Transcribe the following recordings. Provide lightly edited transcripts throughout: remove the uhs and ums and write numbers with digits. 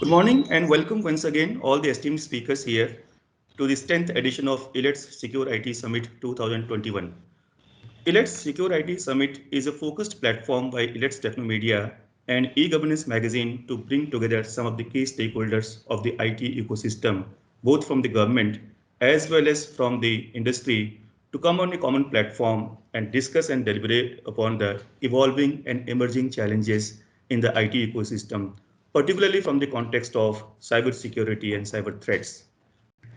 Good morning and welcome once again all the esteemed speakers here to this 10th edition of Elets Secure IT Summit 2021. Elets Secure IT Summit is a focused platform by Elets Technomedia and e-governance magazine to bring together some of the key stakeholders of the IT ecosystem, both from the government as well as from the industry, to come on a common platform and discuss and deliberate upon the evolving and emerging challenges in the IT ecosystem, particularly from the context of cybersecurity and cyber threats.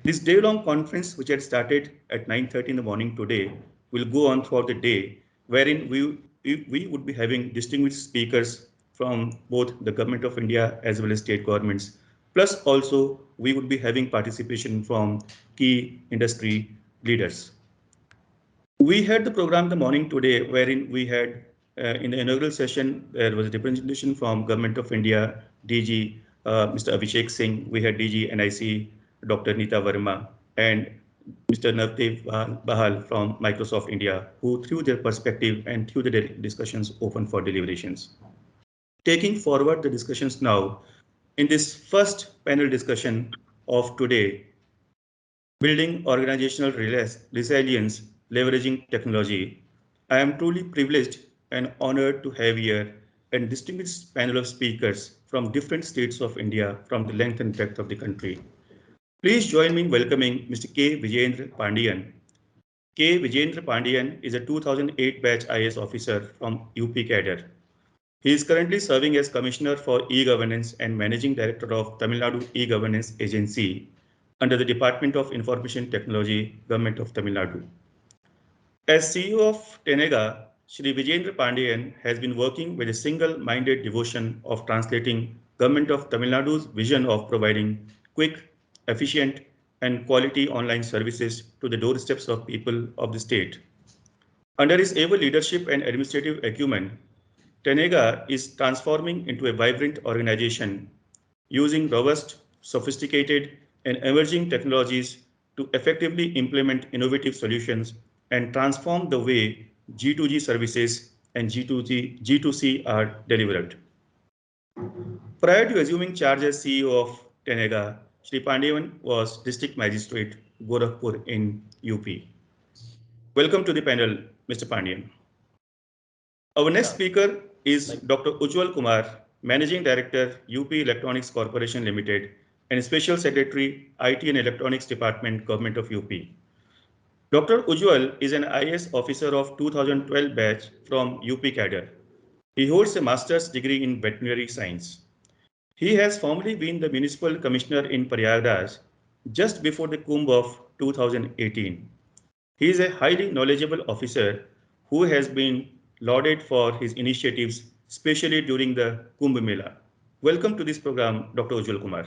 This day-long conference, which had started at 9:30 in the morning today, will go on throughout the day, wherein we would be having distinguished speakers from both the Government of India as well as state governments. Plus, also, we would be having participation from key industry leaders. We had the program in the morning today, wherein we had in the inaugural session, there was a representation from Government of India, DG Mr. Abhishek Singh. We had DG NIC, Dr. Neeta Verma, and Mr. Navdev Bahal from Microsoft India, who threw their perspective and threw the discussions open for deliberations. Taking forward the discussions now, in this first panel discussion of today, building organizational resilience, leveraging technology. I am truly privileged and honored to have here a distinguished panel of speakers from different states of India from the length and breadth of the country. Please join me in welcoming Mr. K. Vijayendra Pandian. K. Vijayendra Pandian is a 2008 batch IAS officer from UP cadre. He is currently serving as Commissioner for E-Governance and Managing Director of Tamil Nadu E-Governance Agency under the Department of Information Technology, Government of Tamil Nadu. As CEO of Tenega, Shri Vijayendra Pandian has been working with a single-minded devotion of translating Government of Tamil Nadu's vision of providing quick, efficient, and quality online services to the doorsteps of people of the state. Under his able leadership and administrative acumen, Tenega is transforming into a vibrant organization using robust, sophisticated, and emerging technologies to effectively implement innovative solutions and transform the way G2G services and G2C are delivered. Prior to assuming charge as CEO of Tenega, Shri Pandian was District Magistrate, Gorakhpur in UP. Welcome to the panel, Mr. Pandian. Our next speaker is Dr. Ujjwal Kumar, Managing Director, UP Electronics Corporation Limited, and Special Secretary, IT and Electronics Department, Government of UP. Dr. Ujjwal is an IAS officer of 2012 batch from UP cadre. He holds a master's degree in veterinary science. He has formerly been the Municipal Commissioner in Prayagraj just before the Kumbh of 2018. He is a highly knowledgeable officer who has been lauded for his initiatives, especially during the Kumbh Mela. Welcome to this program, Dr. Ujjwal Kumar.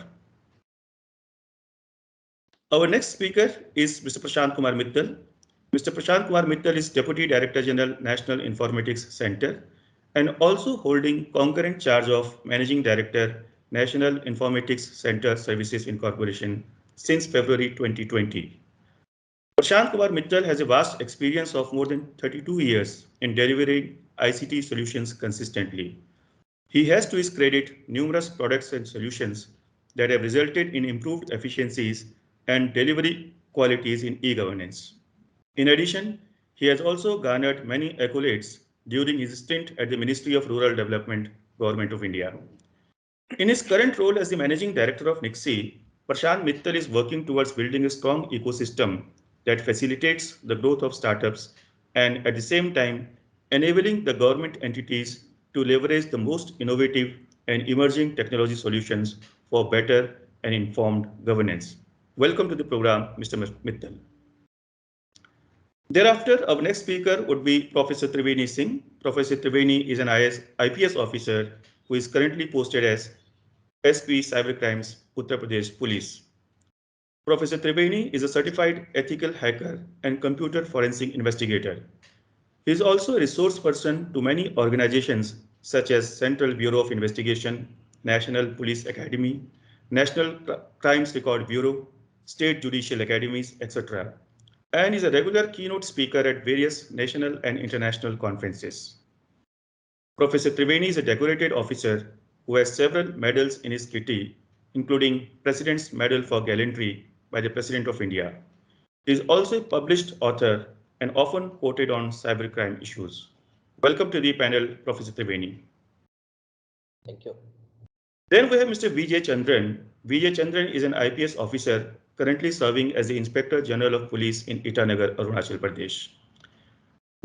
Our next speaker is Mr. Prashant Kumar Mittal. Mr. Prashant Kumar Mittal is Deputy Director General, National Informatics Center, and also holding concurrent charge of Managing Director, National Informatics Center Services Incorporation since February 2020. Prashant Kumar Mittal has a vast experience of more than 32 years in delivering ICT solutions consistently. He has to his credit numerous products and solutions that have resulted in improved efficiencies and delivery qualities in e-governance. In addition, he has also garnered many accolades during his stint at the Ministry of Rural Development, Government of India. In his current role as the Managing Director of NIXI, Prashant Mittal is working towards building a strong ecosystem that facilitates the growth of startups and at the same time enabling the government entities to leverage the most innovative and emerging technology solutions for better and informed governance. Welcome to the program, Mr. Mittal. Thereafter, our next speaker would be Professor Triveni Singh. Professor Triveni is an IPS officer who is currently posted as SP Cybercrimes, Uttar Pradesh Police. Professor Triveni is a certified ethical hacker and computer forensic investigator. He is also a resource person to many organizations such as Central Bureau of Investigation, National Police Academy, National Crimes Record Bureau, State Judicial Academies, etc., and is a regular keynote speaker at various national and international conferences. Professor Triveni is a decorated officer who has several medals in his kitty, including President's Medal for Gallantry by the President of India. He is also a published author and often quoted on cybercrime issues. Welcome to the panel, Professor Triveni. Thank you. Then we have Mr. Vijay Chandran. Vijay Chandran is an IPS officer currently serving as the Inspector General of Police in Itanagar, Arunachal Pradesh.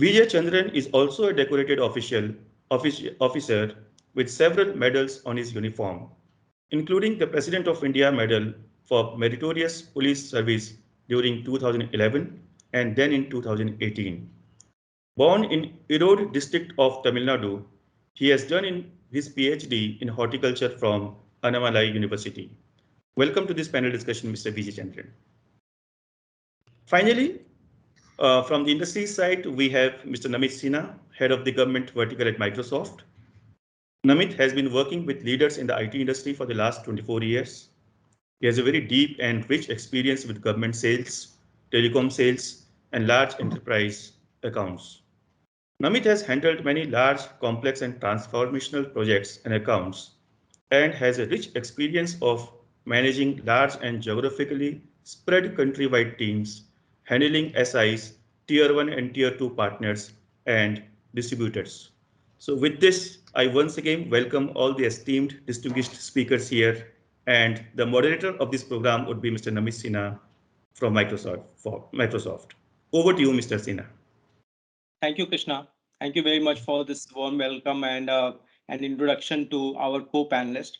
Vijay Chandran is also a decorated officer with several medals on his uniform, including the President of India Medal for Meritorious Police Service during 2011 and then in 2018. Born in Erode district of Tamil Nadu, he has done his PhD in horticulture from Annamalai University. Welcome to this panel discussion, Mr. Vijay Chandran. Finally, from the industry side, we have Mr. Namit Sinha, head of the government vertical at Microsoft. Namit has been working with leaders in the IT industry for the last 24 years. He has a very deep and rich experience with government sales, telecom sales, and large enterprise accounts. Namit has handled many large, complex, and transformational projects and accounts and has a rich experience of managing large and geographically spread countrywide teams, handling SIs, Tier 1 and Tier 2 partners, and distributors. So with this, I once again welcome all the esteemed distinguished speakers here, and the moderator of this program would be Mr. Namit Sinha from Microsoft. Over to you, Mr. Sinha. Thank you, Krishna. Thank you very much for this warm welcome and an introduction to our co-panelist.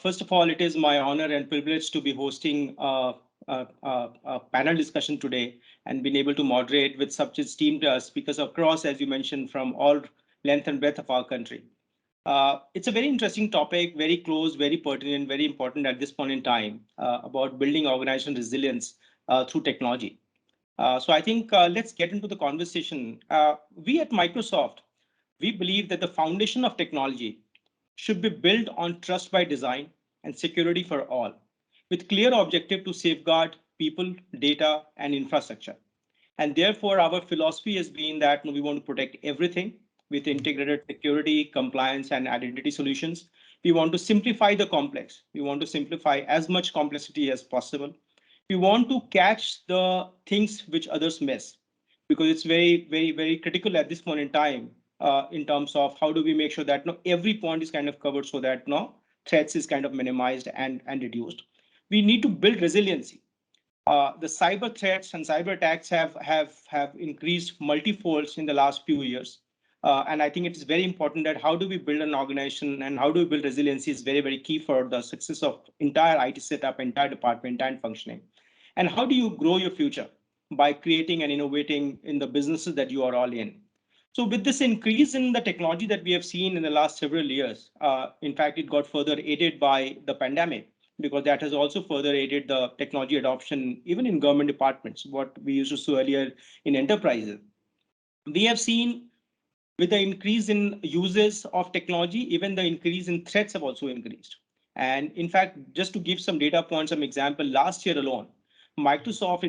First of all, it is my honor and privilege to be hosting a panel discussion today and being able to moderate with such esteemed speakers across, as you mentioned, from all length and breadth of our country. It's a very interesting topic, very close, very pertinent, very important at this point in time about building organizational resilience through technology. So I think let's get into the conversation. We at Microsoft, we believe that the foundation of technology should be built on trust by design and security for all, with clear objective to safeguard people, data, and infrastructure. And therefore, our philosophy has been that we want to protect everything with integrated security, compliance, and identity solutions. We want to simplify the complex. We want to simplify as much complexity as possible. We want to catch the things which others miss, because it's very critical at this point in time in terms of how do we make sure that every point is kind of covered so that threats is kind of minimized and reduced. We need to build resiliency. The cyber threats and cyber attacks have increased multifolds in the last few years. And I think it is very important that how do we build an organization and how do we build resiliency is very key for the success of entire IT setup, entire department, entire functioning. And how do you grow your future? By creating and innovating in the businesses that you are all in. So with this increase in the technology that we have seen in the last several years, in fact, it got further aided by the pandemic, because that has also further aided the technology adoption, even in government departments, what we used to see earlier in enterprises. We have seen with the increase in uses of technology, even the increase in threats have also increased. And in fact, just to give some data points, some example, last year alone, Microsoft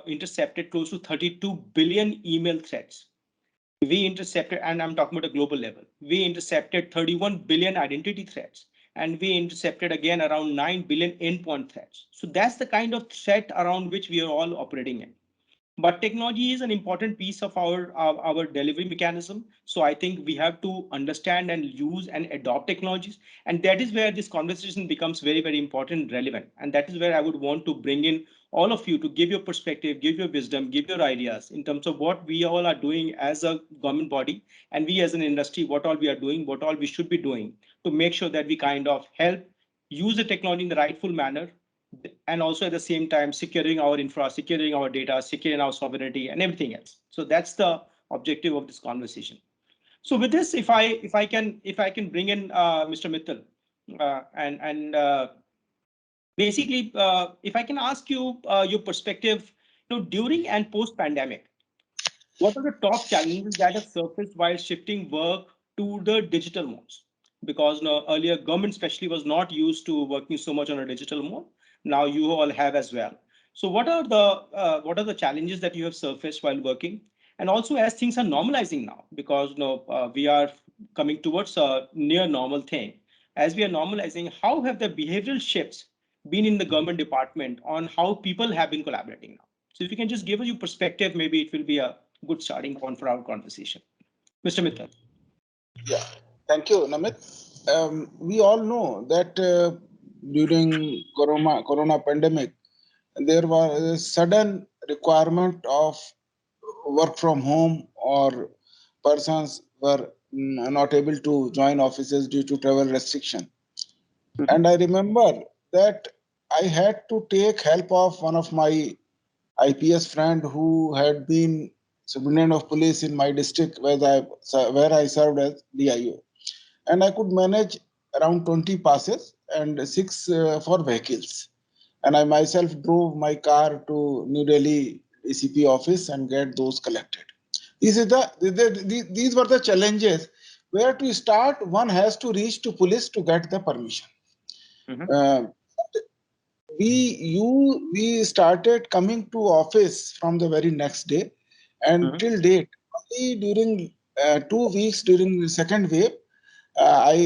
intercepted close to 32 billion email threats. We intercepted, and I'm talking about a global level, we intercepted 31 billion identity threats, and we intercepted again around 9 billion endpoint threats. So that's the kind of threat around which we are all operating in. But technology is an important piece of our delivery mechanism. So I think we have to understand and use and adopt technologies. And that is where this conversation becomes very important and relevant. And that is where I would want to bring in all of you to give your perspective, give your wisdom, give your ideas in terms of what we all are doing as a government body, and we as an industry, what all we are doing, what all we should be doing to make sure that we kind of help use the technology in the rightful manner, and also at the same time securing our infra, securing our data, securing our sovereignty and everything else. So that's the objective of this conversation. So with this, if I can bring in Mr. Mittal and basically if I can ask you your perspective, during and post pandemic, what are the top challenges that have surfaced while shifting work to the digital modes? Because earlier government especially was not used to working so much on a digital mode. Now you all have as well. So what are the challenges that you have surfaced while working? And also as things are normalizing now, because we are coming towards a near normal thing. as we are normalizing, how have the behavioral shifts been in the government department on how people have been collaborating now? So if you can just give us your perspective, maybe it will be a good starting point for our conversation. Mr. Mittal. Yeah, thank you, Namit. We all know that during corona pandemic, there was a sudden requirement of work from home, or persons were not able to join offices due to travel restriction. And I remember that I had to take help of one of my IPS friend who had been superintendent of police in my district where I served as DIO. And I could manage around 20 passes and 6 for vehicles. And I myself drove my car to New Delhi ACP office and get those collected. These were the challenges. Where to start, one has to reach to police to get the permission. Mhm. Uh, we started coming to office from the very next day, and Mhm. till date, only during 2 weeks during the second wave, I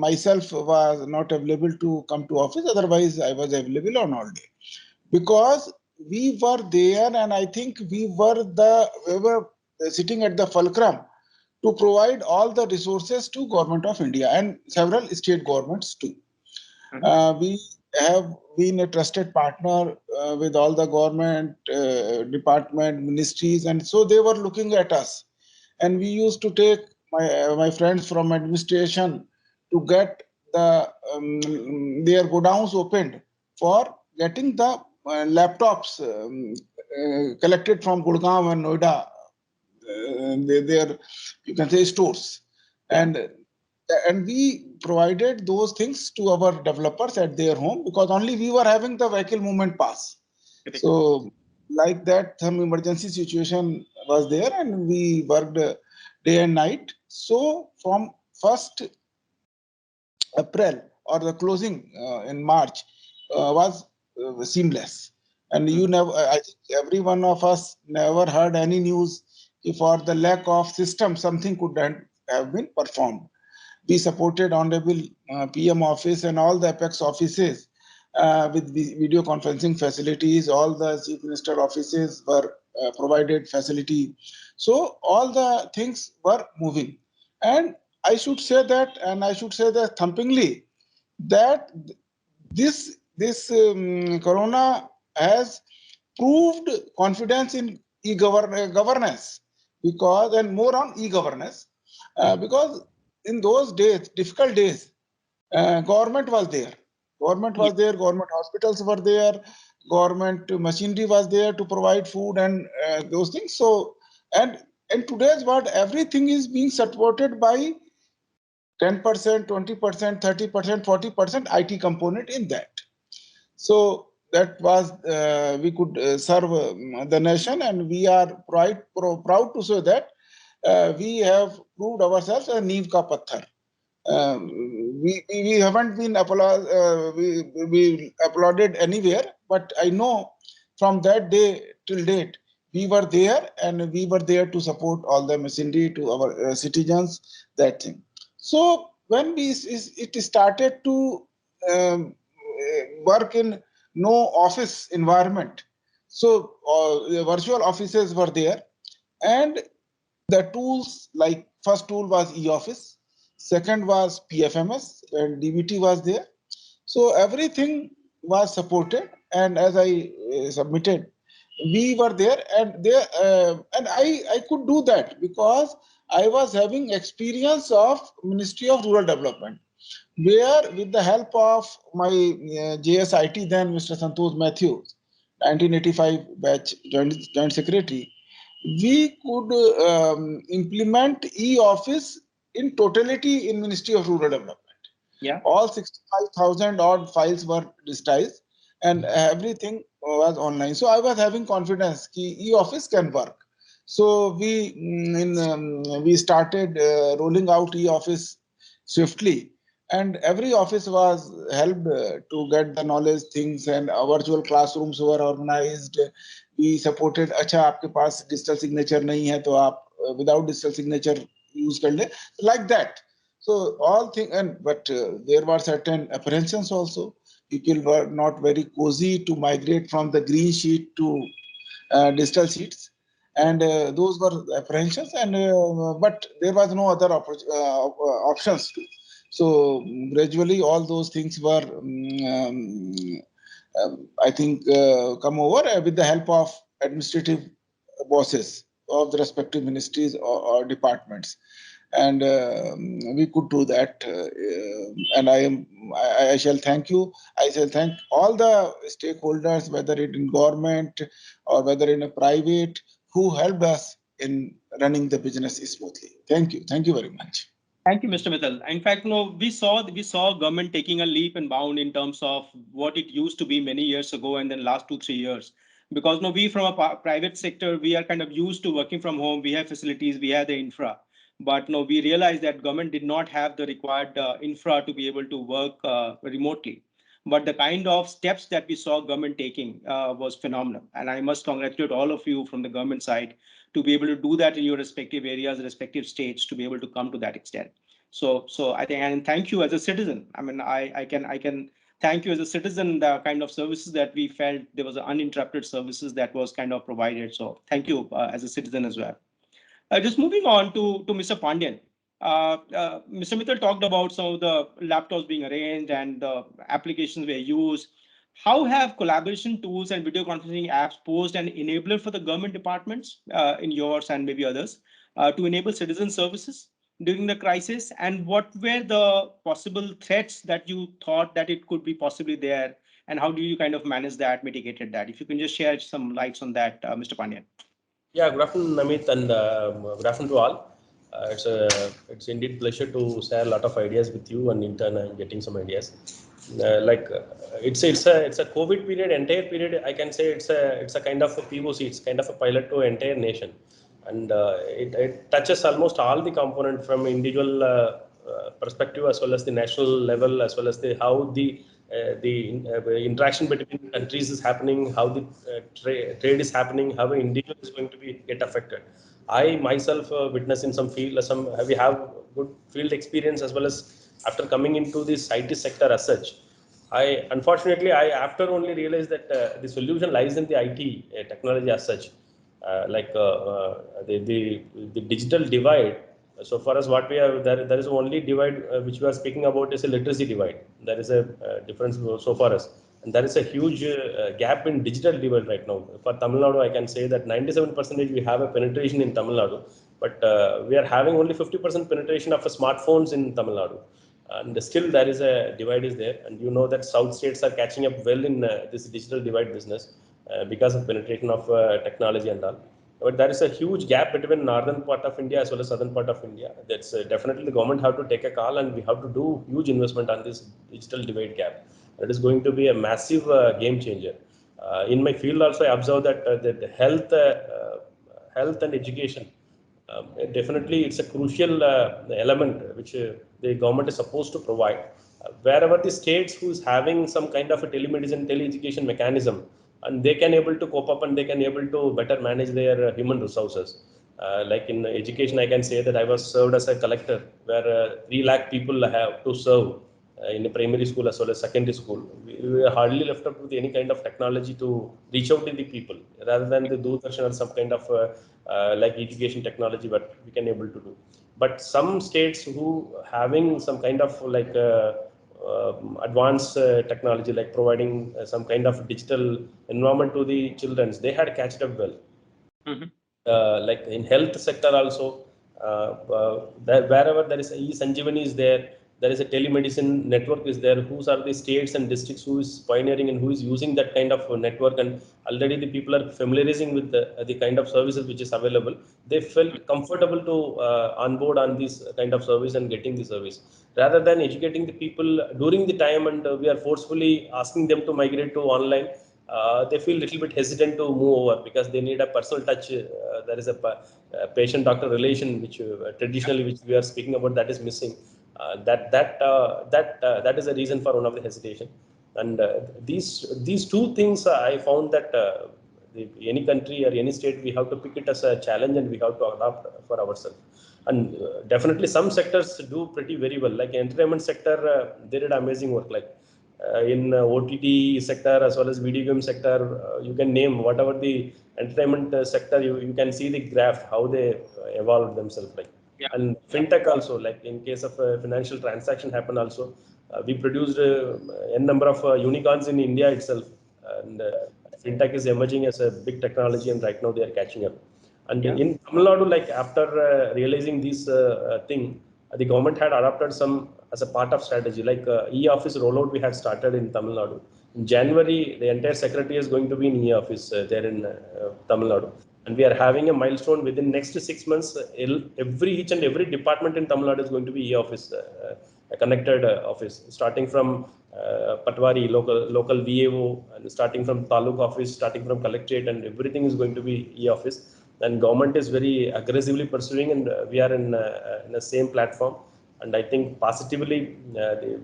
myself was not available to come to office. Otherwise, I was available on all day, because we were there, and I think we were sitting at the fulcrum to provide all the resources to Government of India and several state governments too. We have been a trusted partner with all the government department, ministries, and so they were looking at us. And we used to take my friends from administration to get their godowns opened for getting the laptops collected from Gurgaon and Noida, their, you can say, stores. Yeah. And we provided those things to our developers at their home, because only we were having the vehicle movement pass. Correct. So like that, some emergency situation was there, and we worked day and night. So from 1st April, or the closing in March, was seamless. And you never, I think every one of us never heard any news if for the lack of system something couldn't have been performed. We supported Honorable PM office and all the Apex offices with video conferencing facilities. All the Chief Minister offices were provided facility. So all the things were moving. And I should say that thumpingly, that this corona has proved confidence in governance, because, and more on e-governance, because in those days, difficult days, government was there. Government Yeah. was there. Government hospitals were there. Government machinery was there to provide food and those things. So, and in today's world, everything is being supported by 10%, 20%, 30%, 40% IT component in that. So that was we could serve the nation, and we are proud to say that we have proved ourselves a Neev ka Patthar. We haven't been we applauded anywhere, but I know from that day till date we were there, and we were there to support all the machinery to our citizens, that thing. So when it started to work in no office environment, so virtual offices were there, and the tools, like first tool was e-office, second was PFMS, and DBT was there. So everything was supported, and as I submitted, we were there, and there, and I could do that because I was having experience of Ministry of Rural Development, where with the help of my JSIT, then Mr. Santosh Matthews, 1985 batch joint secretary, we could implement e-office in totality in Ministry of Rural Development. Yeah. All 65,000 odd files were digitized, and everything was online. So I was having confidence that e-office can work. So we started rolling out e-office swiftly, and every office was helped to get the knowledge things, and our virtual classrooms were organized. We supported, अच्छा आपके पास digital signature नहीं है तो आप without digital signature use कर ले, like that. So all things, but there were certain apprehensions also. People were not very cozy to migrate from the green sheet to digital sheets, and those were apprehensions. And but there was no other options. So gradually, all those things were, I think, come over with the help of administrative bosses of the respective ministries or departments, and we could do that. And I shall thank you. I shall thank all the stakeholders, whether it in government or whether in a private, who helped us in running the business smoothly. Thank you. Thank you very much. Thank you, Mr. Mittal. In fact, we saw government taking a leap and bound in terms of what it used to be many years ago, and then last 2-3 years. Because we from a private sector, we are kind of used to working from home. We have facilities, we have the infra, but no, we realized that government did not have the required infra to be able to work remotely. But the kind of steps that we saw government taking was phenomenal, and I must congratulate all of you from the government side to be able to do that in your respective areas, respective states, to be able to come to that extent. So I think, and thank you as a citizen. I mean, I can thank you as a citizen, the kind of services that we felt there was uninterrupted services that was kind of provided. So thank you as a citizen as well. Just moving on to Mr. Pandian. Mr. Mittal talked about some of the laptops being arranged and the applications were used. How have collaboration tools and video conferencing apps posed an enabler for the government departments in yours and maybe others to enable citizen services during the crisis? And what were the possible threats that you thought that it could be possibly there? And how do you kind of manage that, mitigated that? If you can just share some lights on that, Mr. Pandian. Yeah, good afternoon, Namit, and good afternoon to all. It's indeed pleasure to share a lot of ideas with you, and in turn, I'm getting some ideas. It's a COVID period, entire period. I can say it's a kind of a POC. It's kind of a pilot to entire nation, and it touches almost all the component from individual perspective as well as the national level, as well as the how the interaction between countries is happening, how the trade is happening, how an individual is going to be get affected. I myself witness in some field, we have good field experience as well as after coming into this IT sector as such. I after only realized that the solution lies in the IT technology as such. The digital divide. So far as what we have, there is only divide which we are speaking about is a literacy divide. There is a difference so far as, and there is a huge gap in digital divide right now. For Tamil Nadu, I can say that 97% we have a penetration in Tamil Nadu, but we are having only 50% penetration of smartphones in Tamil Nadu, and still there is a divide is there. And you know that South states are catching up well in this digital divide business because of penetration of technology and all. But there is a huge gap between northern part of India as well as southern part of India. That's definitely the government have to take a call, and we have to do huge investment on this digital divide gap. That is going to be a massive game changer. In my field also, I observe that the health and education, definitely it's a crucial element which the government is supposed to provide. Wherever the states who is having some kind of a telemedicine, teleeducation mechanism, and they can able to cope up and they can able to better manage their human resources. Like in education, I can say that I was served as a collector, where 3 lakh people have to serve in a primary school as well as secondary school. We are hardly left up with any kind of technology to reach out to the people, rather than the Doordarshan or some kind of like education technology, what we can able to do. But some states who having some kind of like advanced technology, like providing some kind of digital environment to the children, they had catched up well. Mm-hmm. Like in health sector also, wherever there is a e-Sanjeevani is there, there is a telemedicine network is there. Whose are the states and districts who is pioneering and who is using that kind of network, and already the people are familiarizing with the kind of services which is available. They felt comfortable to onboard on this kind of service and getting the service, rather than educating the people during the time, and we are forcefully asking them to migrate to online. They feel a little bit hesitant to move over because they need a personal touch. There is a patient-doctor relation, which traditionally, which we are speaking about, that is missing. That is a reason for one of the hesitation. And these two things, I found that any country or any state, we have to pick it as a challenge and we have to adapt for ourselves. And definitely some sectors do pretty very well. Like entertainment sector, they did amazing work. Like in OTT sector as well as video game sector, you can name whatever the entertainment sector. You can see the graph how they evolved themselves. Like and fintech also, like in case of financial transaction happen also, we produced n number of unicorns in India itself, and fintech is emerging as a big technology, and right now they are catching up. And in Tamil Nadu, like after realizing this thing, the government had adopted some as a part of strategy, like e-office rollout we had started in Tamil Nadu. In January, the entire secretary is going to be in e-office there in Tamil Nadu. And we are having a milestone within next 6 months. Each and every department in Tamil Nadu is going to be e-office, a connected office, starting from Patwari, local VAO, and starting from Taluk office, starting from collectorate, and everything is going to be e-office. And government is very aggressively pursuing, and we are in the same platform. And I think positively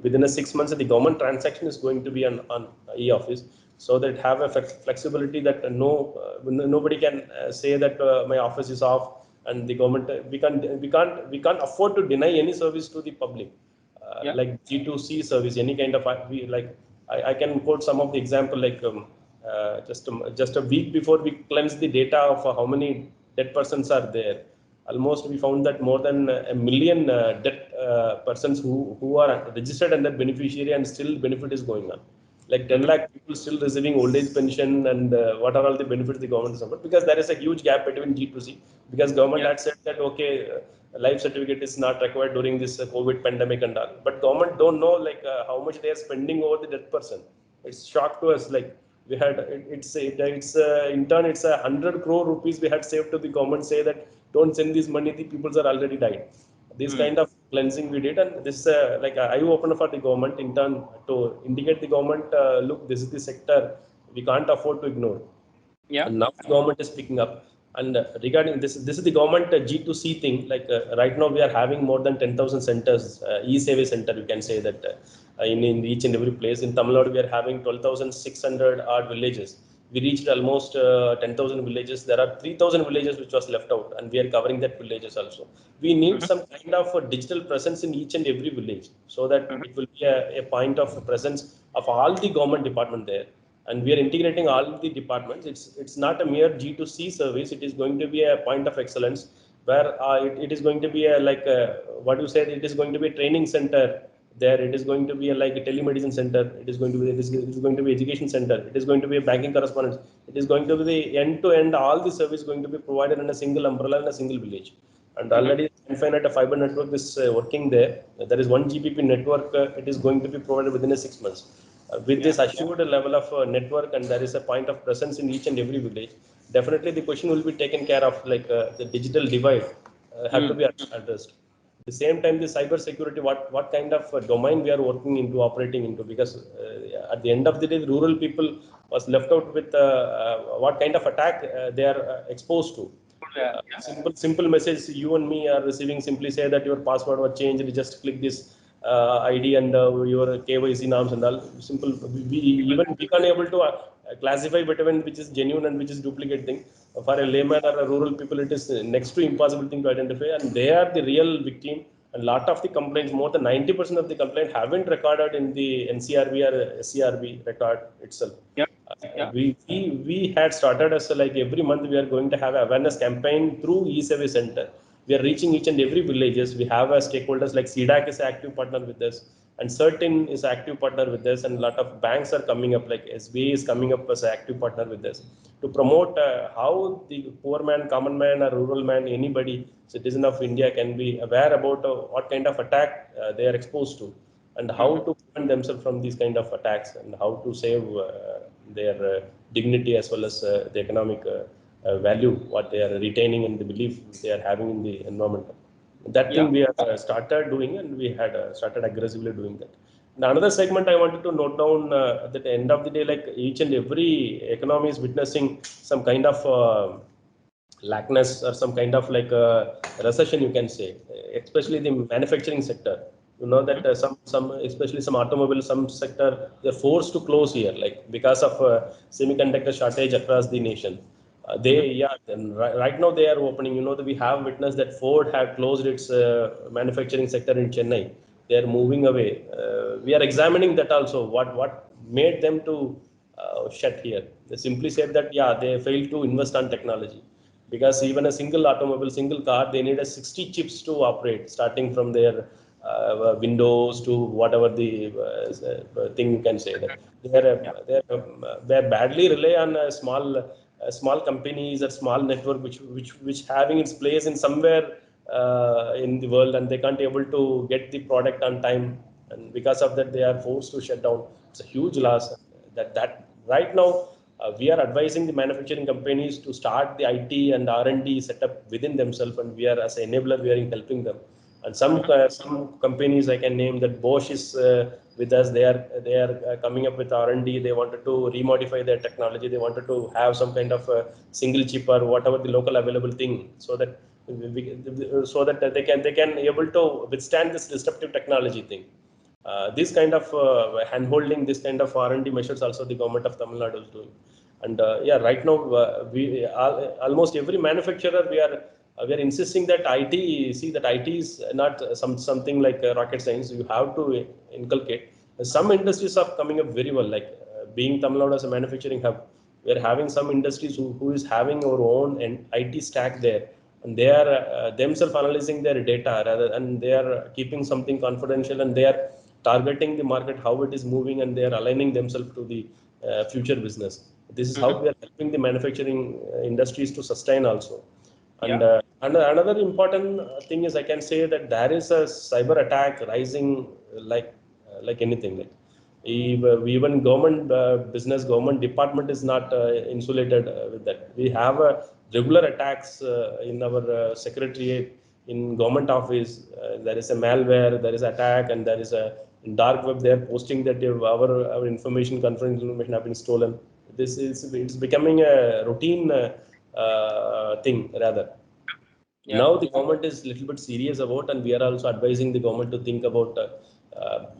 within a 6 months, the government transaction is going to be on e-office, so that have a flexibility that nobody can say that my office is off, and the government we can't afford to deny any service to the public, like G2C service, any kind of I can quote some of the example, like just a week before we cleanse the data of how many dead persons are there. Almost we found that more than a million dead persons who are registered under beneficiary, and still benefit is going on. Like 10 lakh people still receiving old age pension, and what are all the benefits the government is offered? Because there is a huge gap between G2C. Because government had said that okay, life certificate is not required during this COVID pandemic and all. But government don't know like how much they are spending over the dead person. It's shock to us. Like we had it's in turn it's 100 crore rupees we had saved to the government, say that don't send this money, the people are already died. This kind of cleansing we did, and this like eye opener for the government in turn to indicate the government, look, this is the sector we can't afford to ignore. And now the government is picking up. And regarding this is the government G2C thing. Like right now we are having more than 10,000 centers, e-survey center, you can say that in each and every place. In Tamil Nadu we are having 12,600 odd villages. We reached almost 10,000 villages. There are 3,000 villages which was left out, and we are covering that villages also. We need some kind of a digital presence in each and every village, so that it will be a point of presence of all the government department there. And we are integrating all the departments. It's not a mere G2C service. It is going to be a point of excellence, where it is going to be a like what you said. It is going to be a training center there. It is going to be a like a telemedicine center. It is going to be education center. It is going to be a banking correspondence. It is going to be the end to end. All the service going to be provided in a single umbrella in a single village. And already Infinite fiber network is working there. There is 1 Gbp network. It is going to be provided within a 6 months. With this assured level of network, and there is a point of presence in each and every village, definitely the question will be taken care of. Like the digital divide have to be addressed. At the same time, the cyber security, what kind of domain we are working into, operating into, because at the end of the day, the rural people was left out with what kind of attack they are exposed to. Simple message you and me are receiving, simply say that your password was changed, you just click this ID and your KYC norms and all. Simple. We can't able to classify between which is genuine and which is duplicate thing. For a layman or a rural people, it is next to impossible thing to identify, and they are the real victim. And lot of the complaints, more than 90% of the complaint, haven't recorded in the NCRB or SCRB record itself. We had started as like every month we are going to have awareness campaign through e-service center. We are reaching each and every villages. We have stakeholders like CDAC is active partner with us, and Certain is active partner with us, and a lot of banks are coming up, like SBA is coming up as an active partner with us to promote how the poor man, common man, or rural man, anybody, citizen of India, can be aware about what kind of attack they are exposed to, and how to prevent themselves from these kind of attacks, and how to save their dignity as well as the economic value what they are retaining and the belief they are having in the environment. That thing we have started doing, and we had started aggressively doing that. And another segment I wanted to note down, at the end of the day, like each and every economy is witnessing some kind of lackness or some kind of like recession, you can say, especially the manufacturing sector. You know that some especially some automobile, some sector, they're forced to close here, like because of semiconductor shortage across the nation. Right now they are opening. You know, that we have witnessed that Ford had closed its manufacturing sector in Chennai. They are moving away. We are examining that also. What made them to shut here? They simply said that they failed to invest on technology, because even a single automobile, single car, they need a 60 chips to operate, starting from their windows to whatever the thing you can say, that they're badly rely on small companies or small network, which having its place in somewhere in the world, and they can't able to get the product on time, and because of that they are forced to shut down. It's a huge loss. That right now we are advising the manufacturing companies to start the IT and R&D setup within themselves, and we are as an enabler, we are helping them. And some companies I can name, that Bosch is with us. They are coming up with R&D. They wanted to remodify their technology. They wanted to have some kind of single chip or whatever the local available thing, so that they can able to withstand this disruptive technology thing. This kind of hand-holding, this kind of R&D measures also the government of Tamil Nadu is doing. And right now we almost every manufacturer, we are insisting that IT, see that IT is not something like rocket science. You have to inculcate. Some industries are coming up very well, like being Tamil Nadu as a manufacturing hub. We are having some industries who is having our own IT stack there, and they are themselves analyzing their data rather, and they are keeping something confidential, and they are targeting the market, how it is moving, and they are aligning themselves to the future business. This is how we are helping the manufacturing industries to sustain also. And another important thing is, I can say that there is a cyber attack rising like anything. Like even government business, government department is not insulated with that. We have regular attacks in our secretariat, in government office. There is a malware, there is attack, and there is a in dark web. They are posting that our information, confidential information, have been stolen. It's becoming a routine thing rather. Now the government is a little bit serious about, and we are also advising the government to think about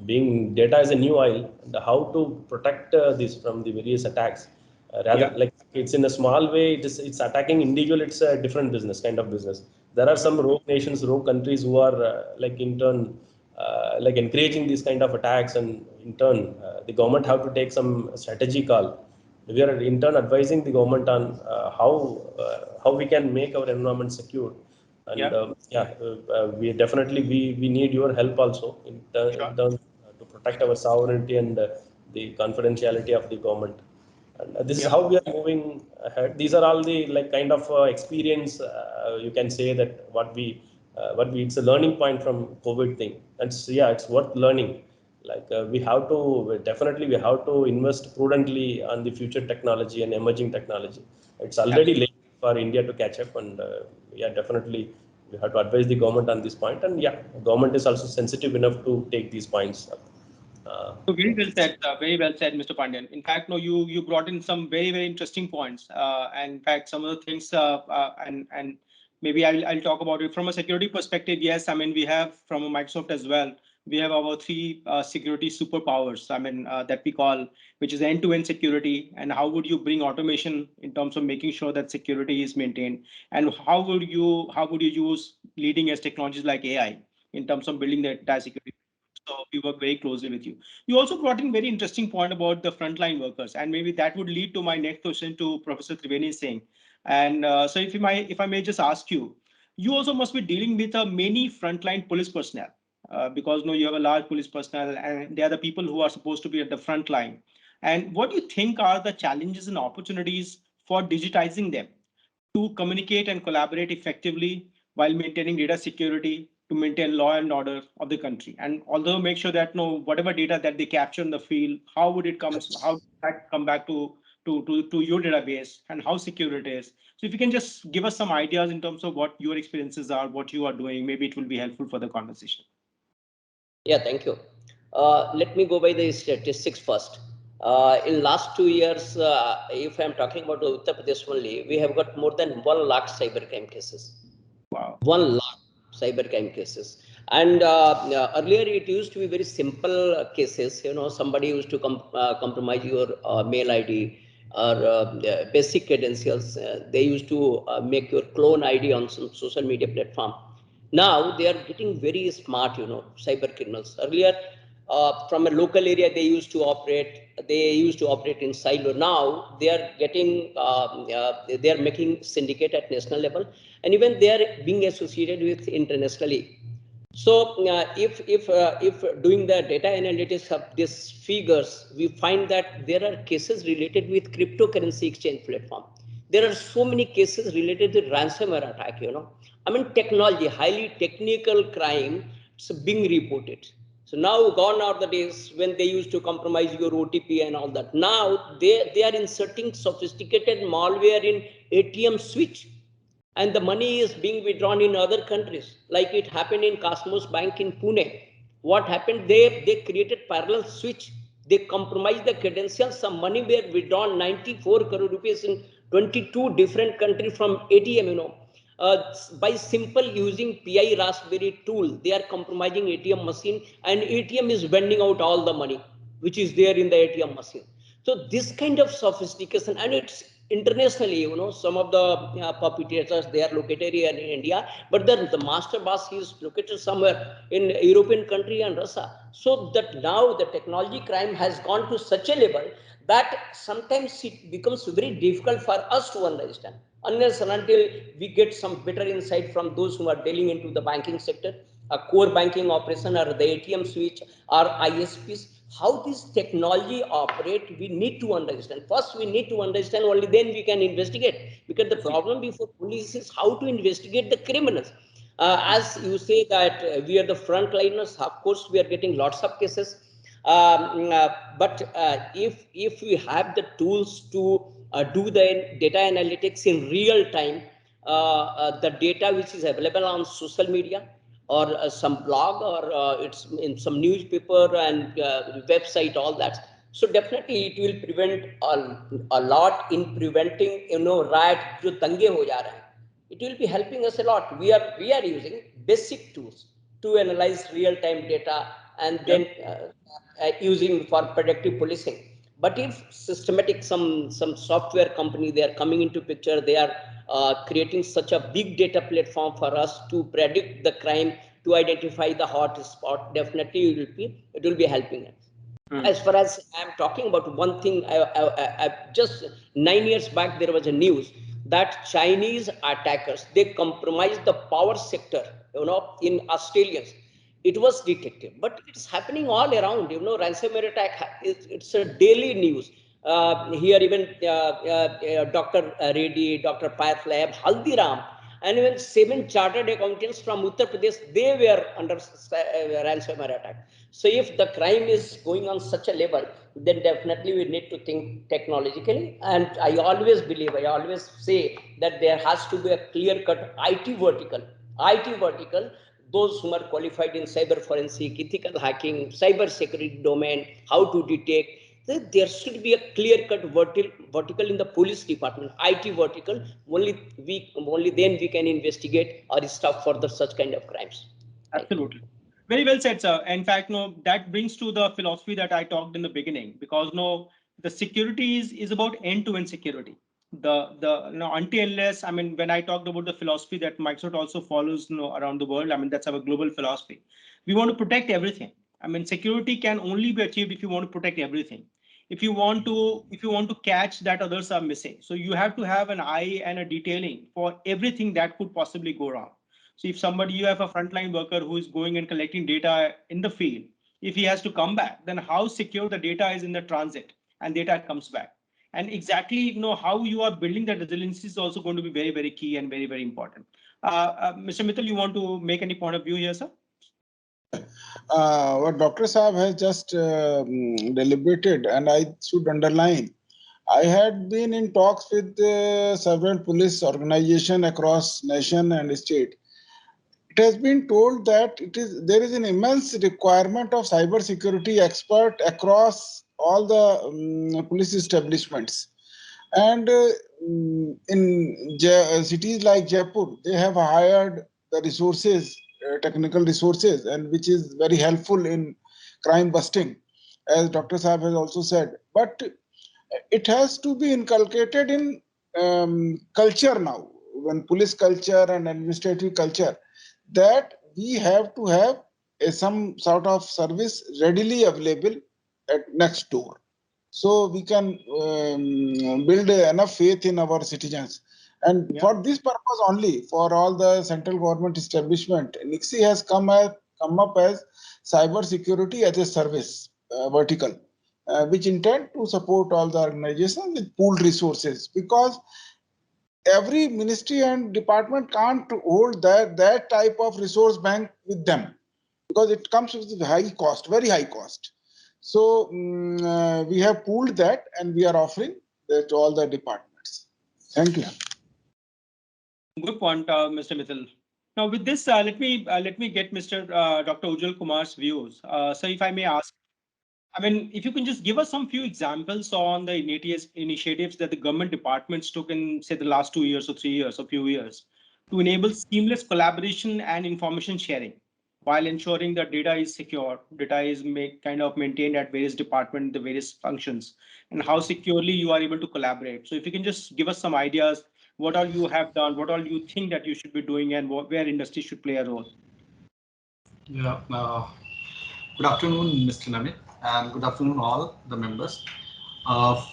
being data as a new oil, and how to protect this from the various attacks. Rather, like it's in a small way, it's attacking individual. It's a different business, kind of business. There are some rogue nations, rogue countries who are like in turn like encouraging these kind of attacks, and in turn the government have to take some strategy call. We are in turn advising the government on how we can make our environment secure. And we definitely we need your help also in terms to protect our sovereignty and the confidentiality of the government. And this is how we are moving ahead. These are all the like kind of experience, you can say that what we it's a learning point from COVID thing. It's worth learning. Like we have to invest prudently on the future technology and emerging technology. It's already late for India to catch up, and definitely we have to advise the government on this point. And government is also sensitive enough to take these points up. So very well said, Mr. Pandian. In fact, no, you brought in some very interesting points, and in fact, some of the things, and maybe I'll talk about it from a security perspective. Yes, I mean we have from Microsoft as well. We have our three security superpowers. I mean that we call, which is end-to-end security, and how would you bring automation in terms of making sure that security is maintained, and how would you use leading edge technologies like AI in terms of building the entire security. So we work very closely with you. You also brought in very interesting point about the frontline workers, and maybe that would lead to my next question to Professor Triveni Singh. And so if I may just ask you, you also must be dealing with many frontline police personnel, because you have a large police personnel, and they are the people who are supposed to be at the front line. And what do you think are the challenges and opportunities for digitizing them to communicate and collaborate effectively while maintaining data security, to maintain law and order of the country, and although make sure that whatever data that they capture in the field, how would it how that come back to your database, and how secure it is. So if you can just give us some ideas in terms of what your experiences are, what you are doing, maybe it will be helpful for the conversation. Yeah, thank you. Let me go by the statistics first. In last 2 years, if I'm talking about Uttar Pradesh only, we have got more than 1 lakh cybercrime cases. Wow. 1 lakh cybercrime cases. And earlier it used to be very simple cases. Somebody used to compromise your mail ID, basic credentials. They used to make your clone ID on some social media platform. Now they are getting very smart, cyber criminals. Earlier, from a local area, they used to operate. They used to operate in silo. Now they are getting, they are making syndicate at national level, and even they are being associated with internationally. So if doing the data analytics of these figures, we find that there are cases related with cryptocurrency exchange platform. There are so many cases related to ransomware attack. I mean, technology, highly technical crime, it's being reported. So now gone are the days when they used to compromise your OTP and all that. Now they are inserting sophisticated malware in ATM switch, and the money is being withdrawn in other countries, like it happened in Cosmos Bank in Pune. What happened? They created parallel switch. They compromised the credentials. Some money were withdrawn, 94 crore rupees in 22 different countries from ATM. By simple using PI Raspberry tool, they are compromising ATM machine, and ATM is vending out all the money which is there in the ATM machine. So this kind of sophistication, and it's internationally, some of the perpetrators, they are located here in India, but then the master boss is located somewhere in European country and Russia. So that now the technology crime has gone to such a level that sometimes it becomes very difficult for us to understand, unless and until we get some better insight from those who are dealing into the banking sector, a core banking operation, or the ATM switch, or ISPs. How this technology operate, we need to understand. First, we need to understand, only then we can investigate. Because the problem before police is how to investigate the criminals. As you say that we are the frontliners, of course, we are getting lots of cases. But if we have the tools to do the data analytics in real time, the data which is available on social media, or some blog, or it's in some newspaper and website, all that. So definitely it will prevent a lot in preventing, riot jo dange ho ja rahe hain. It will be helping us a lot. We are using basic tools to analyze real time data, and then using for predictive policing. But if systematic, some software company, they are coming into picture, they are creating such a big data platform for us to predict the crime, to identify the hot spot, definitely it will be helping us. As far as I'm talking about one thing, just 9 years back, there was a news that Chinese attackers, they compromised the power sector, in Australians. It was detected, but it's happening all around. Ransomware attack, it's a daily news. Here, even Dr. Reddy, Dr. Pyth Lab, Haldiram, and even 7 chartered accountants from Uttar Pradesh, they were under ransomware attack. So if the crime is going on such a level, then definitely we need to think technologically. And I always say that there has to be a clear-cut IT vertical. IT vertical, those who are qualified in cyber forensic, ethical hacking, cyber security domain, how to detect. There should be a clear-cut vertical in the police department, IT vertical. Only then we can investigate or stop further such kind of crimes. Absolutely. Very well said, sir. In fact, no, that brings to the philosophy that I talked in the beginning, because no, the security is about end-to-end security. Until unless, I mean, when I talked about the philosophy that Microsoft also follows, around the world, I mean, that's our global philosophy. We want to protect everything. I mean, security can only be achieved if you want to protect everything. If you want to catch that others are missing, so you have to have an eye and a detailing for everything that could possibly go wrong. So if you have a frontline worker who is going and collecting data in the field, if he has to come back, then how secure the data is in the transit and data comes back. And exactly, how you are building that resiliency is also going to be very, very key and very, very important. Mr. Mittal, you want to make any point of view here, sir? What Dr. Saab has just deliberated, and I should underline, I had been in talks with several police organizations across nation and state. It has been told that there is an immense requirement of cyber security expert across all the police establishments. And in cities like Jaipur, they have hired the resources, technical resources, and which is very helpful in crime busting, as Dr. Saab has also said. But it has to be inculcated in culture now, when police culture and administrative culture, that we have to have some sort of service readily available at next door. So we can build enough faith in our citizens. And for this purpose only, for all the central government establishment, NICSI has come up as cyber security as a service vertical, which intend to support all the organizations with pooled resources, because every ministry and department can't hold that type of resource bank with them, because it comes with high cost, very high cost. So we have pooled that and we are offering that to all the departments. Thank you. Good point, Mr. Mithil. Now, with this, let me get Mr. Dr. Ujjwal Kumar's views. So, if I may ask, I mean, if you can just give us some few examples on the initiatives that the government departments took in, say, the last 2 years or 3 years or few years to enable seamless collaboration and information sharing while ensuring that data is secure, data is kind of maintained at various departments, the various functions, and how securely you are able to collaborate. So if you can just give us some ideas, what all you have done, what all you think that you should be doing, and where industry should play a role. Yeah. Good afternoon, Mr. Namit, and good afternoon all the members.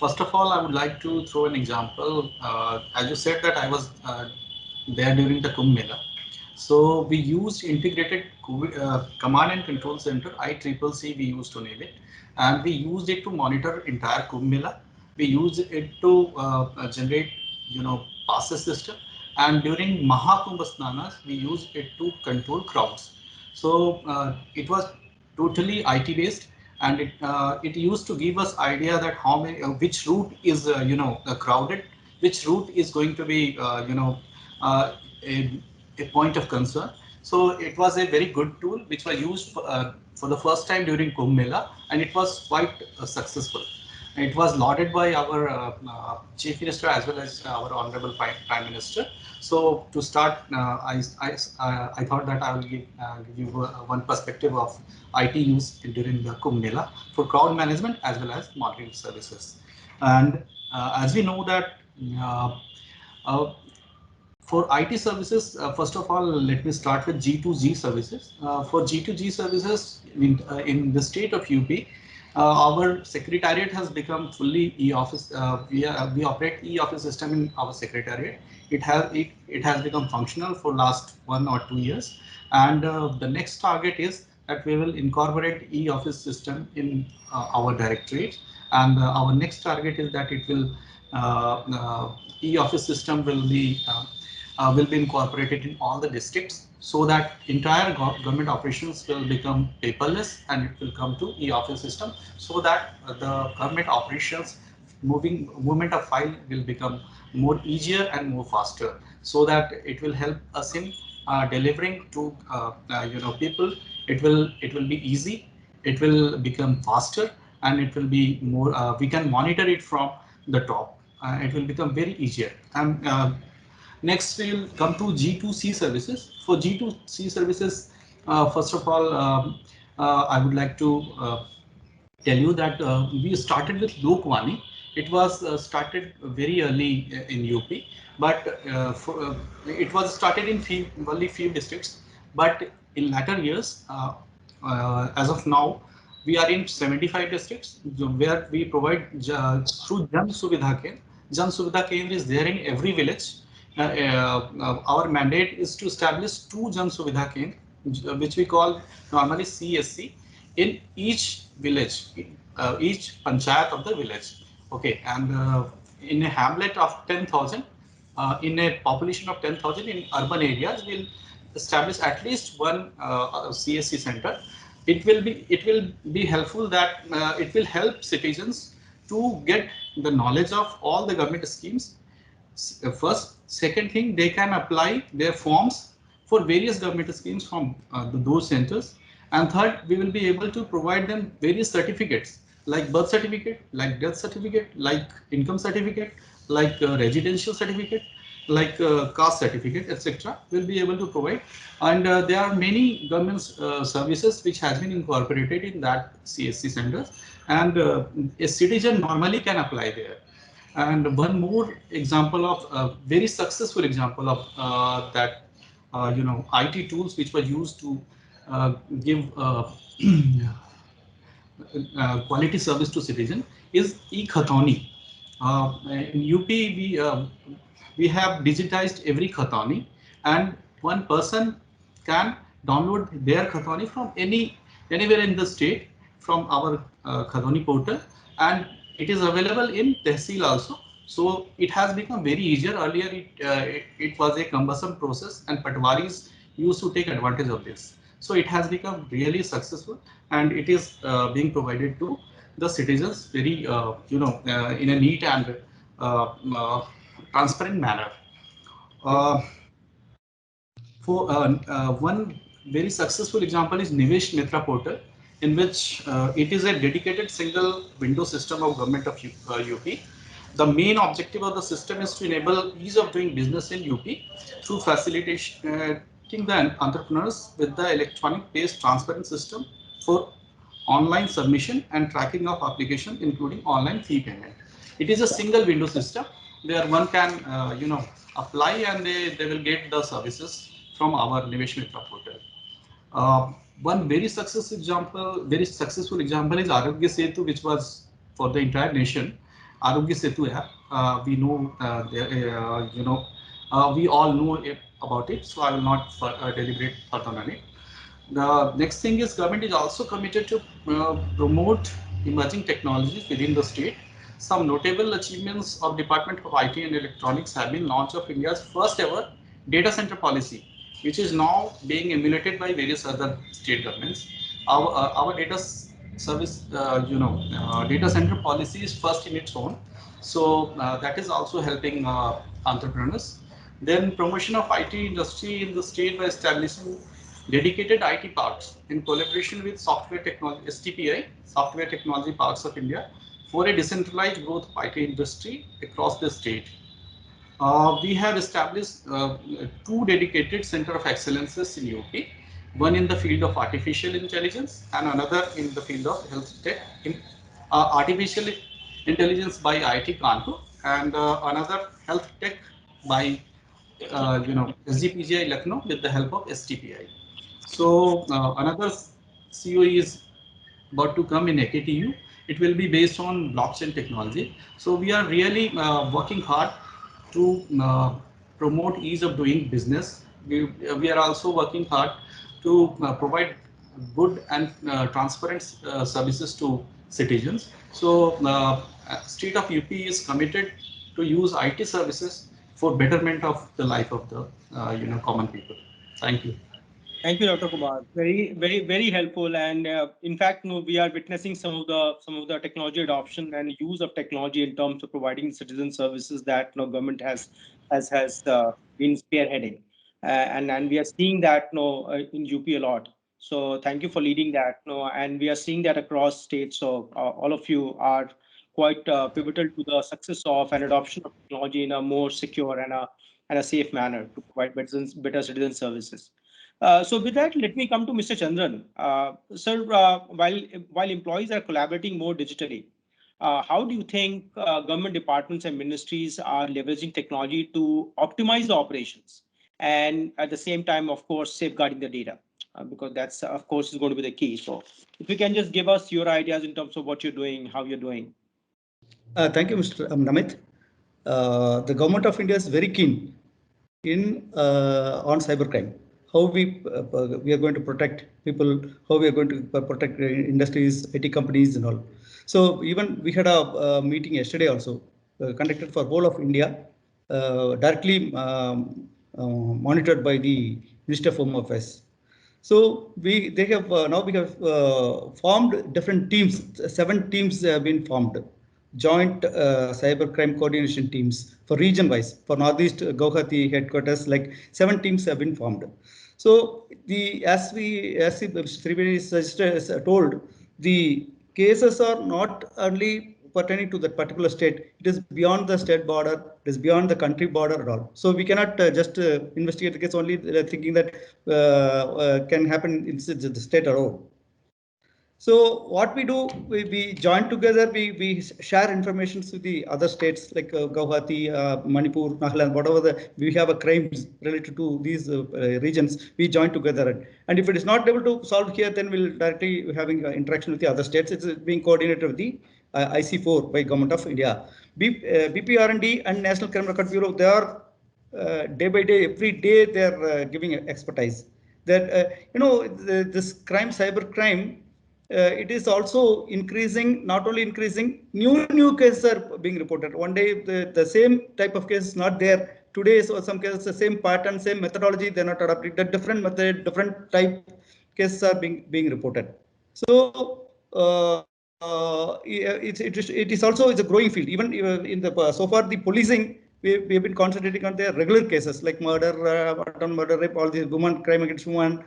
First of all, I would like to throw an example. As you said that I was there during the Kumbh Mela. So we used integrated command and control center, ICCC we used to name it, and we used it to monitor entire Kumbh Mela. We used it to generate, passes system, and during Mahakumbh Snanas we used it to control crowds. So it was totally IT based, and it used to give us idea that how many which route is crowded, which route is going to be a, a point of concern. So it was a very good tool which was used for the first time during Kumbh Mela, and it was quite successful. It was lauded by our Chief Minister as well as our Honorable Prime Minister. So to start, I thought that I will give you one perspective of IT use during the Kumbh Mela for crowd management as well as monitoring services. And as we know that for IT services, first of all, let me start with G2G services. For G2G services in the state of UP, our secretariat has become fully e-office. We operate e-office system in our secretariat. It has become functional for last 1 or 2 years, and the next target is that we will incorporate e-office system in our directorate, and our next target is that it will e-office system will be incorporated in all the districts, so that entire government operations will become paperless and it will come to e-office system, so that the government operations movement of file will become more easier and more faster, so that it will help us in delivering to people. It will be easy, it will become faster, and it will be more we can monitor it from the top. It will become very easier. And next, we will come to G2C services. For G2C services, first of all, I would like to tell you that we started with Lokvani. It was started very early in UP, but it was started in only few districts. But in latter years, as of now, we are in 75 districts where we provide through Jan Suvidha Kendra. Jan Suvidha Kendra is there in every village. Our mandate is to establish 2 Jan Suvidha Kendra, which we call normally CSC, in each village, each panchayat of the village. Okay, and in a hamlet of 10,000, in a population of 10,000 in urban areas, we'll establish at least one CSC center. It will be helpful that it will help citizens to get the knowledge of all the government schemes. First, second thing, they can apply their forms for various government schemes from those centers. And third, we will be able to provide them various certificates like birth certificate, like death certificate, like income certificate, like residential certificate. like caste certificate, etc., will be able to provide. And there are many government services which has been incorporated in that CSC centers, and a citizen normally can apply there. And one more example of very successful example of that, IT tools which were used to give quality service to citizen is e-Khatani. In UP, we have digitized every Khatani, and one person can download their Khatani from anywhere in the state from our Khatani portal, and it is available in Tehsil also. So it has become very easier. Earlier, it was a cumbersome process, and Patwaris used to take advantage of this. So it has become really successful, and it is being provided to the citizens very, in a neat and uh, uh, transparent manner. Uh, for one very successful example is Nivesh Mitra portal, in which it is a dedicated single window system of government of UP. The main objective of the system is to enable ease of doing business in UP through facilitating the entrepreneurs with the electronic based transparent system for online submission and tracking of application, including online fee payment. It is a single window system where one can, apply, and they will get the services from our Nivesh Mitra portal. Uh, One very successful example is Arogya Setu, which was for the entire nation. Arogya Setu app. We know, we all know about it, so I will not deliberate further on it. The next thing is government is also committed to promote emerging technologies within the state. Some notable achievements of Department of IT and Electronics have been launch of India's first ever data center policy, which is now being emulated by various other state governments. Our data center policy is first in its own, so that is also helping entrepreneurs. Then promotion of IT industry in the state by establishing dedicated IT parks in collaboration with software technology STPI, Software Technology Parks of India, for a decentralized growth of IT industry across the state. We have established two dedicated center of excellences in UP, one in the field of artificial intelligence and another in the field of health tech, in artificial intelligence by IIT Kanpur, and another health tech by SGPGI Lucknow with the help of STPI. So another COE is about to come in AKTU. It will be based on blockchain technology. So we are really working hard to promote ease of doing business. We are also working hard to provide good and transparent services to citizens. So state of UP is committed to use IT services for betterment of the life of the common people. Thank you. Thank you, Dr. Kumar. Very, very, very helpful. And in fact, we are witnessing some of the technology adoption and use of technology in terms of providing citizen services that government has been spearheading, and we are seeing that in UP a lot. So thank you for leading that. And we are seeing that across states. So all of you are quite pivotal to the success of and adoption of technology in a more secure and a safe manner to provide better citizen services. So with that, let me come to Mr. Chandran. Sir, while employees are collaborating more digitally, how do you think government departments and ministries are leveraging technology to optimize the operations and at the same time, of course, safeguarding the data? Because that's, of course, is going to be the key. So if you can just give us your ideas in terms of what you're doing, how you're doing. Thank you, Mr. Namit. The government of India is very keen in on cybercrime. How we are going to protect people, how we are going to protect industries, IT companies, and all. So even we had a meeting yesterday also conducted for whole of India, directly monitored by the Minister of Home Affairs. So they have now we have formed different teams. 7 teams have been formed, joint cybercrime coordination teams for region wise. For Northeast Guwahati headquarters, like 7 teams have been formed. So as Trivedi told, the cases are not only pertaining to that particular state. It is beyond the state border. It is beyond the country border at all. So we cannot just investigate the case only thinking that can happen in the state alone. So what we do, we join together, we share information with the other states like Guwahati, Manipur, Nagaland, whatever we have a crimes related to these regions, we join together. And if it is not able to solve here, then we'll directly having interaction with the other states. It's being coordinated with the IC4 by Government of India. BPR&D and National Crime Record Bureau, they are day by day, every day they are giving expertise. That this crime, cyber crime, it is also increasing, not only increasing, new cases are being reported. One day the same type of case is not there. Today, so some cases, the same pattern, same methodology, they're not adopted. The different method, different type cases are being reported. So it is also it's a growing field. Even in the so far the policing, we have been concentrating on the regular cases like murder, attempted murder, rape, all these women, crime against women,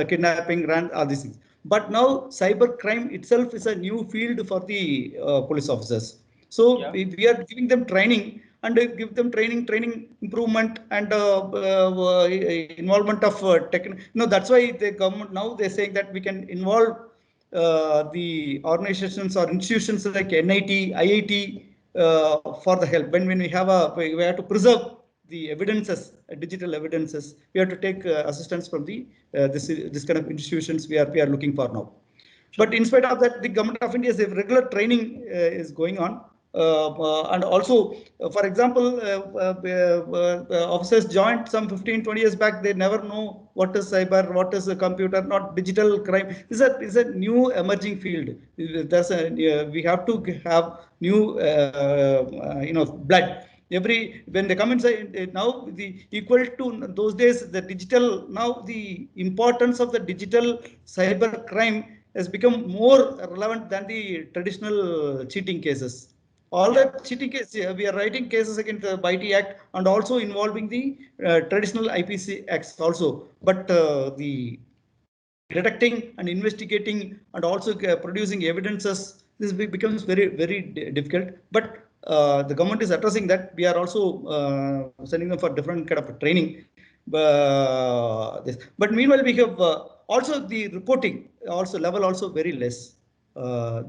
kidnapping, all these things. But now cyber crime itself is a new field for the police officers. So we are giving them training and give them training improvement and involvement of that's why the government now they're saying that we can involve the organizations or institutions like NIT, IIT for the help. When we have to preserve the evidences, digital evidences, we have to take assistance from the this kind of institutions we are looking for now. But in spite of that, the Government of India's regular training is going on. And also, for example, officers joined some 15-20 years back. They never know what is cyber, what is a computer, not digital crime. Is a new emerging field. We have to have new blood. When they come inside now, the equal to those days, the digital, now the importance of the digital cyber crime has become more relevant than the traditional cheating cases. All the cheating cases, we are writing cases against the BIT Act and also involving the traditional IPC acts also. But the detecting and investigating and also producing evidences, this becomes very difficult. But the government is addressing that. We are also sending them for different kind of training. But meanwhile, we have also the reporting also level also very less.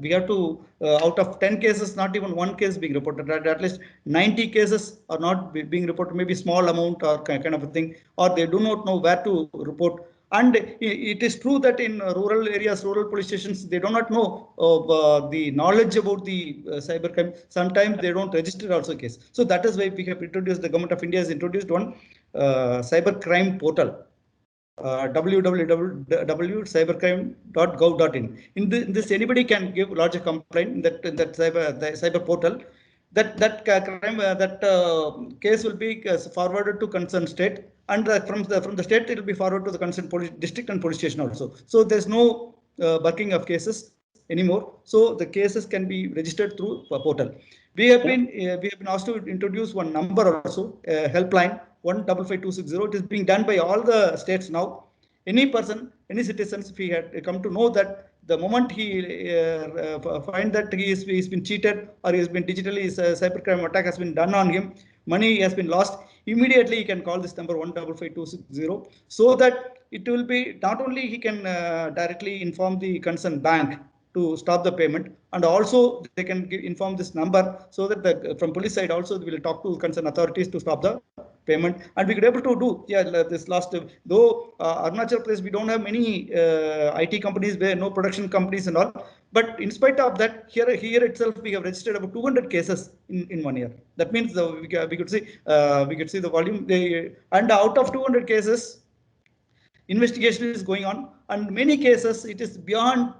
We have to out of 10 cases, not even one case being reported. At least 90 cases are not being reported. Maybe small amount or kind of a thing, or they do not know where to report. And it is true that in rural areas, rural police stations, they do not know the knowledge about the cybercrime. Sometimes they don't register also case. So that is why we have introduced, the Government of India has introduced one cybercrime portal. www.cybercrime.gov.in. In this, anybody can give lodge a complaint in that cyber portal. That case will be forwarded to concerned state, and from the state it will be forwarded to the concerned police district and police station also. So there's no bulking of cases anymore. So the cases can be registered through a portal. We have been asked to introduce one number also, helpline 155260. It is being done by all the states now. Any person, any citizens, if he had come to know that the moment he find that he's been cheated or he has been digitally, cybercrime attack has been done on him, money has been lost, immediately he can call this number 155260, so that it will be not only he can directly inform the concerned bank to stop the payment, and also they can inform this number, so that from police side also we will talk to concerned authorities to stop the payment. And we could able to do this last, though Arunachal Pradesh we don't have many IT companies, where no production companies and all, but in spite of that, here itself we have registered about 200 cases in 1 year. That means we could see the volume, and out of 200 cases, investigation is going on, and many cases it is beyond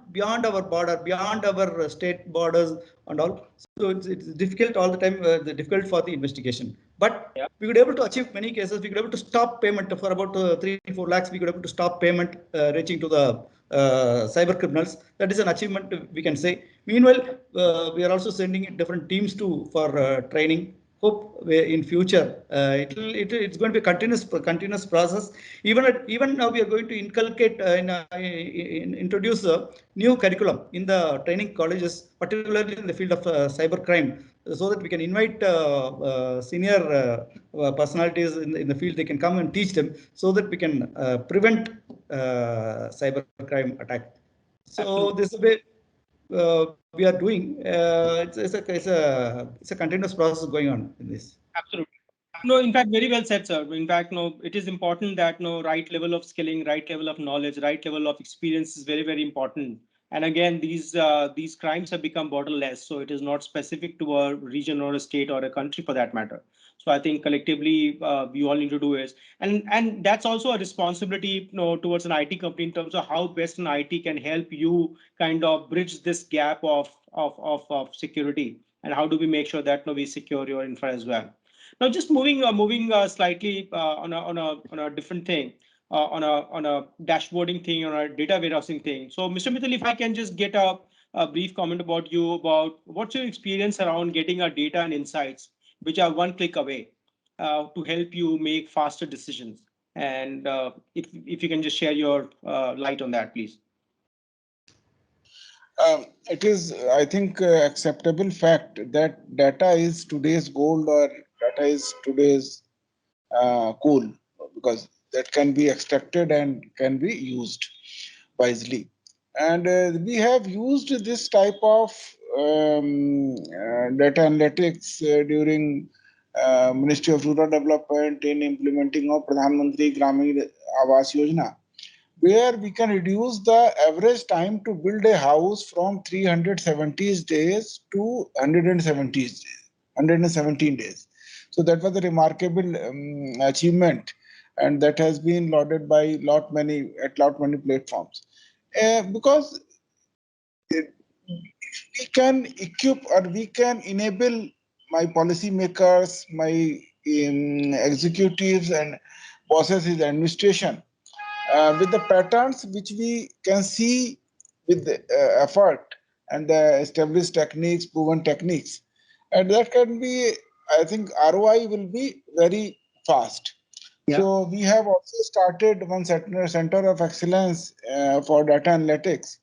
our border, beyond our state borders and all. So it's difficult all the time, difficult for the investigation. But we could able to achieve many cases. We could able to stop payment for about 3-4 lakhs. We could able to stop payment reaching to the cyber criminals. That is an achievement we can say. Meanwhile, we are also sending different teams for training. hope in future it's going to be a continuous process. Even now we are going to inculcate introduce a new curriculum in the training colleges, particularly in the field of cyber crime, so that we can invite senior personalities in the field. They can come and teach them so that we can prevent cyber crime attack. So this is a way we are doing. It's a continuous process going on in this. Absolutely. No, in fact, very well said, sir. In fact, no, it is important that no right level of skilling, right level of knowledge, right level of experience is very, very important. And again, these crimes have become borderless, so it is not specific to a region or a state or a country for that matter. So I think collectively we all need to do is, and that's also a responsibility, towards an IT company in terms of how best an IT can help you kind of bridge this gap of security, and how do we make sure that we secure your infra as well. Now, just moving slightly on a different thing, on a dashboarding thing, on a data warehousing thing. So, Mr. Mittal, if I can just get a brief comment about you about what's your experience around getting our data and insights, which are one click away, to help you make faster decisions. And if you can just share your light on that, please. It is, I think, acceptable fact that data is today's gold, or data is today's coal, because that can be extracted and can be used wisely. And we have used this type of data analytics during Ministry of Rural Development in implementing of Pradhan Mantri Gramin Awas Yojana, where we can reduce the average time to build a house from 370 days to 170 days, 117 days. So that was a remarkable achievement, and that has been lauded by lot many platforms. Because we can equip, or we can enable my policymakers, my executives and bosses in the administration with the patterns which we can see with the effort and the established techniques, proven techniques. And that can be, I think, ROI will be very fast. Yeah. So we have also started one center of excellence for data analytics,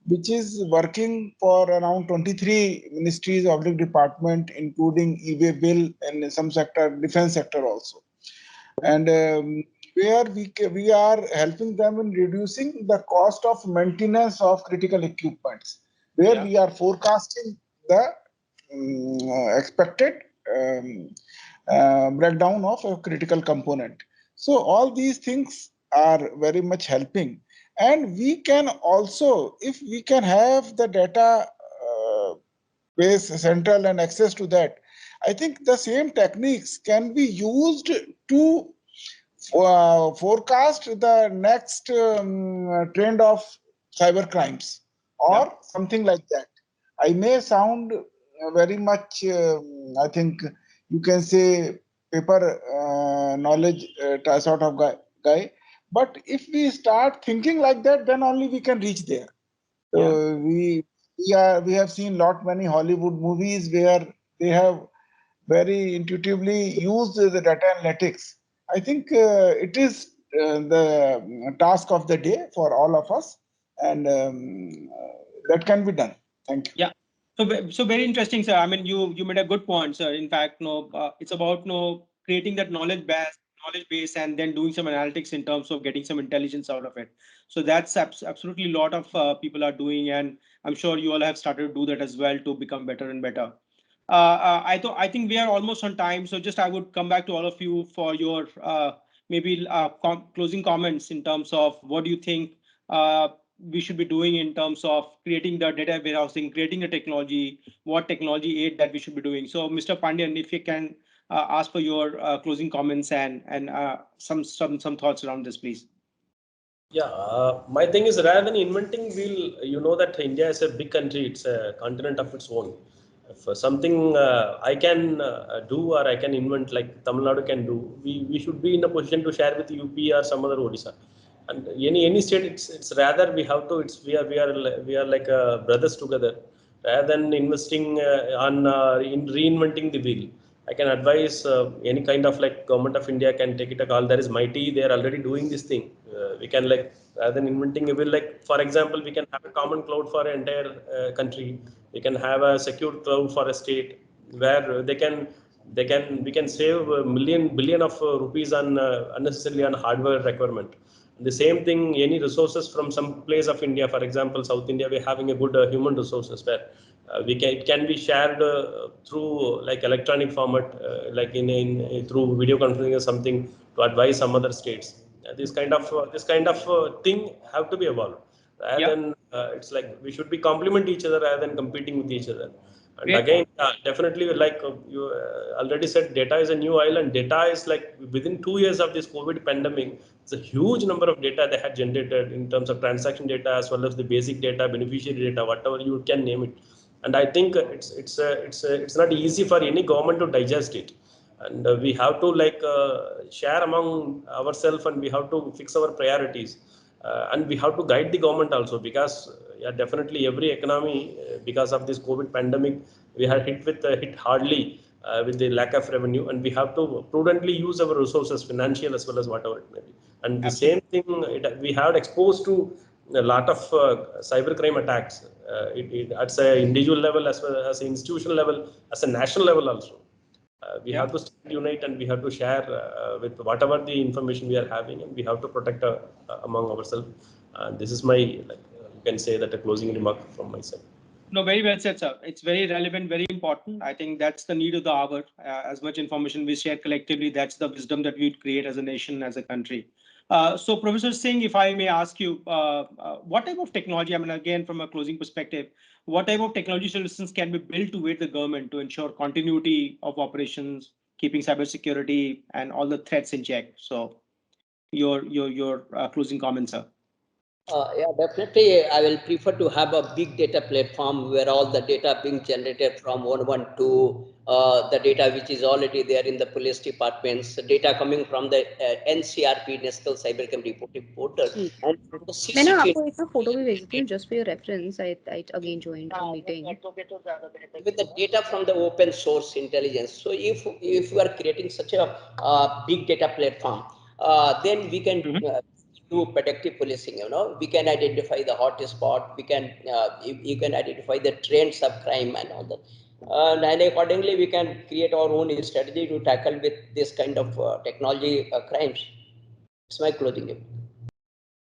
which is working for around 23 ministries, public department, including e-way bill and some sector, defense sector also. And where we are helping them in reducing the cost of maintenance of critical equipments, where we are forecasting the expected breakdown of a critical component. So all these things are very much helping. And we can also, if we can have the data base central and access to that, I think the same techniques can be used to forecast the next trend of cyber crimes or something like that. I may sound very much, I think you can say, paper knowledge sort of guy. But if we start thinking like that, then only we can reach there. So we have seen lot many Hollywood movies where they have very intuitively used the data analytics. I think it is the task of the day for all of us, and that can be done. Thank you. Yeah. So very interesting, sir. I mean, you made a good point, sir. In fact, it's about creating that knowledge base, and then doing some analytics in terms of getting some intelligence out of it. So that's absolutely a lot of people are doing, and I'm sure you all have started to do that as well to become better and better. I think we are almost on time, so just I would come back to all of you for your maybe closing comments in terms of what do you think we should be doing in terms of creating the data warehousing, creating the technology, what technology aid that we should be doing. So, Mr. Pandian, if you can ask for your closing comments and some thoughts around this, please. Yeah, my thing is, rather than inventing wheel, you know that India is a big country; it's a continent of its own. If something I can do or I can invent, like Tamil Nadu can do, we should be in a position to share with UP or some other Odisha. And any state, it's rather we have to. We are like brothers together, rather than investing on in reinventing the wheel. I can advise any kind of like government of India can take it a call. There is mighty. They are already doing this thing. We can like rather than inventing a will, like for example, we can have a common cloud for an entire country. We can have a secure cloud for a state where we can save a billion of rupees on unnecessarily on hardware requirement. The same thing, any resources from some place of India, for example, South India, we're having a good human resources where it can be shared through like electronic format, like in through video conferencing or something to advise some other states. This kind of thing have to be evolved. Rather than it's like we should be complement each other rather than competing with each other. And Great again, point. definitely like you already said, data is a new oil, and data is like within 2 years of this COVID pandemic, it's a huge number of data they had generated in terms of transaction data as well as the basic data, beneficiary data, whatever you can name it. And I think it's not easy for any government to digest it, and we have to like share among ourselves, and we have to fix our priorities, and we have to guide the government also because yeah, definitely every economy because of this COVID pandemic we are hit hardly with the lack of revenue, and we have to prudently use our resources, financial as well as whatever it may be. And the same Absolutely. thing, we have exposed to a lot of cybercrime attacks at an individual level as well as an institutional level, as a national level also. We Yeah. have to unite, and we have to share with whatever the information we are having, and we have to protect among ourselves. This is my, like, you can say that a closing remark from my side. No, very well said, sir. It's very relevant, very important. I think that's the need of the hour. As much information we share collectively, that's the wisdom that we would create as a nation, as a country. So, Professor Singh, if I may ask you, what type of technology, I mean, again, from a closing perspective, what type of technology solutions can be built to aid the government to ensure continuity of operations, keeping cybersecurity and all the threats in check? So, your closing comments, sir. Yeah, definitely. I will prefer to have a big data platform where all the data being generated from one to the data which is already there in the police departments, the data coming from the NCRP, National Cybercrime Reporting Portal, ठीक and from the मैं ना CCTV. आपको एक ना photo भी भेज देती हूँ just for your reference. I again joined a meeting. With the data from the open source intelligence. So if we are creating such a big data platform, then we can do predictive policing. You know, we can identify the hot spot. We can you can identify the trends of crime and all that. And accordingly, we can create our own strategy to tackle with this kind of technology crimes. It's my closing.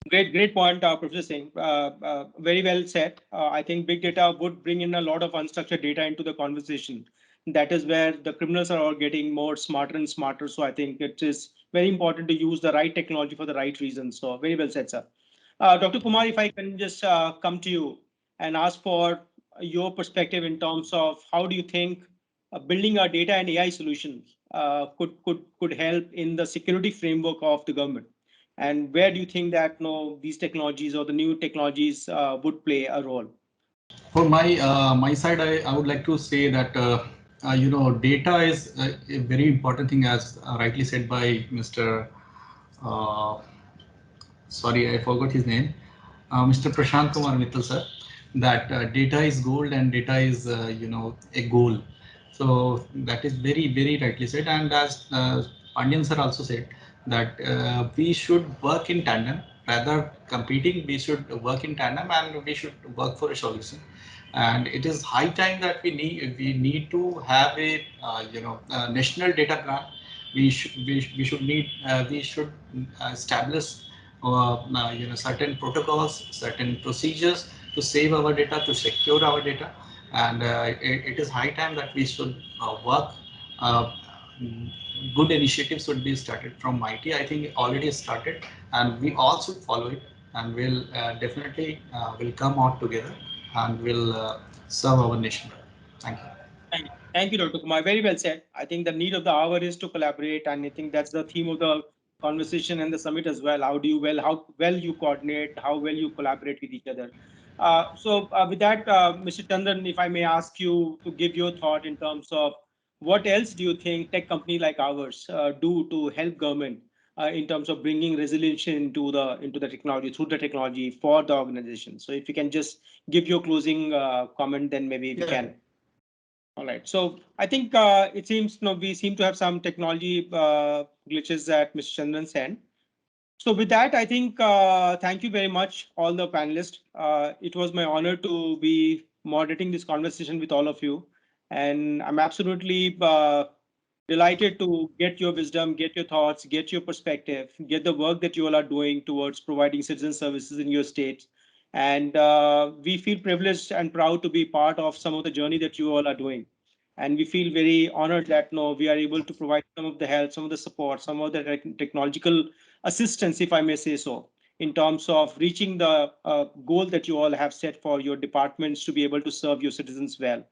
Great point, Professor Singh. Very well said. I think big data would bring in a lot of unstructured data into the conversation. That is where the criminals are all getting more smarter and smarter. So I think it is very important to use the right technology for the right reasons. So very well said, sir. Dr. Kumar, if I can just come to you and ask for your perspective in terms of how do you think building a data and AI solution could help in the security framework of the government? And where do you think that these technologies or the new technologies would play a role? For my side, I would like to say that data is a very important thing, as rightly said by Mr. Uh, sorry, I forgot his name, Mr. Prashant Kumar Mittal sir, that data is gold and data is a goal. So that is very rightly said. And as Pandian sir also said that we should work in tandem rather competing. We should work in tandem and we should work for a solution. And it is high time that we need to have a national data plan. We should establish certain protocols, certain procedures to save our data, to secure our data, and it is high time that we should work. Uh, Good initiatives should be started from IT. I think it already started, and we all should follow it, and we'll definitely will come out together and will serve our nation. Thank you. Thank you, Dr. Kumar. Very well said. I think the need of the hour is to collaborate, and I think that's the theme of the conversation and the summit as well. How well you coordinate, how well you collaborate with each other. With that, Mr. Chandan, if I may ask you to give your thought in terms of what else do you think tech company like ours do to help government in terms of bringing resolution into the technology through the technology for the organization. So if you can just give your closing comment, then maybe we can. All right. So I think it seems we seem to have some technology glitches at Mr. Chandran's end. So with that, I think thank you very much, all the panelists. It was my honor to be moderating this conversation with all of you, and I'm absolutely delighted to get your wisdom, get your thoughts, get your perspective, get the work that you all are doing towards providing citizen services in your state. And we feel privileged and proud to be part of some of the journey that you all are doing. And we feel very honored that no, we are able to provide some of the help, some of the support, some of the technological assistance, if I may say so, in terms of reaching the goal that you all have set for your departments to be able to serve your citizens well.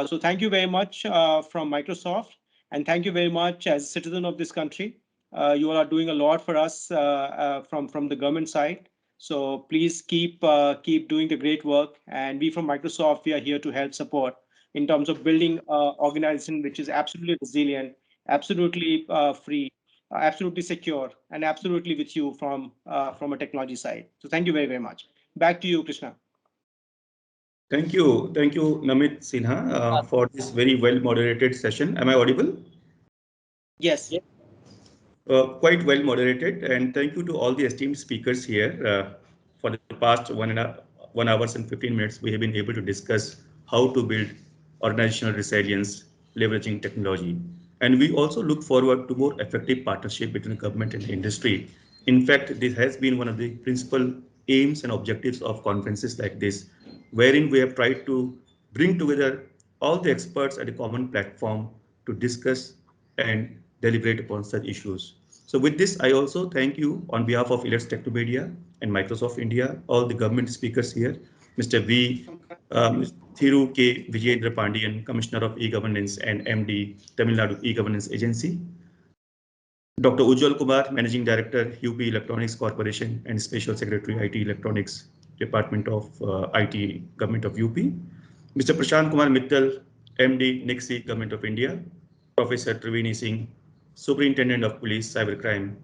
So thank you very much from Microsoft, and thank you very much as a citizen of this country. You all are doing a lot for us from the government side. So please keep doing the great work. And we from Microsoft, we are here to help support in terms of building an organization which is absolutely resilient, absolutely free, absolutely secure, and absolutely with you from a technology side. So thank you very, very much. Back to you, Krishna. Thank you, Namit Sinha, for this very well moderated session. Am I audible? Yes. Yes. Quite well moderated, and thank you to all the esteemed speakers here. For the past 1 hours and 15 minutes, we have been able to discuss how to build organizational resilience leveraging technology. And we also look forward to more effective partnership between government and industry. In fact, this has been one of the principal aims and objectives of conferences like this, wherein we have tried to bring together all the experts at a common platform to discuss and deliberate upon such issues. So with this, I also thank you on behalf of Elets Technomedia and Microsoft India, all the government speakers here, Mr. Thiru K. Vijayendra Pandian, Commissioner of E-Governance and MD, Tamil Nadu E-Governance Agency, Dr. Ujjwal Kumar, Managing Director, UP Electronics Corporation and Special Secretary, IT Electronics Department of IT, Government of UP, Mr. Prashant Kumar Mittal, MD, Nixie, Government of India, Professor Triveni Singh, Superintendent of Police, Cybercrime,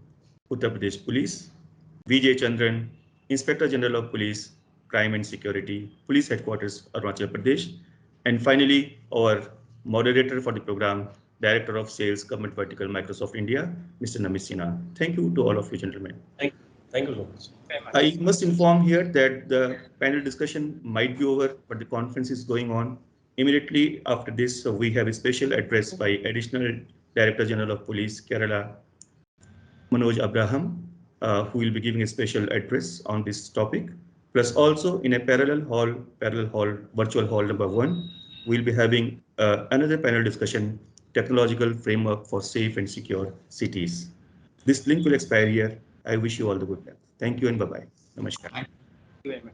Uttar Pradesh Police, Vijay Chandran, Inspector General of Police, Crime and Security, Police Headquarters, Arunachal Pradesh, and finally, our moderator for the program, Director of Sales, Government Vertical, Microsoft India, Mr. Namit Sinha. Thank you to all of you, gentlemen. Thank you so much. I must inform here that the panel discussion might be over, but the conference is going on. Immediately after this, we have a special address by Additional Director General of Police, Kerala, Manoj Abraham, who will be giving a special address on this topic. Plus also in a parallel hall, virtual hall number 1, we'll be having another panel discussion, technological framework for safe and secure cities. This link will expire here. I wish you all the good health. Thank you and bye-bye. Namaskar. Thank you very much.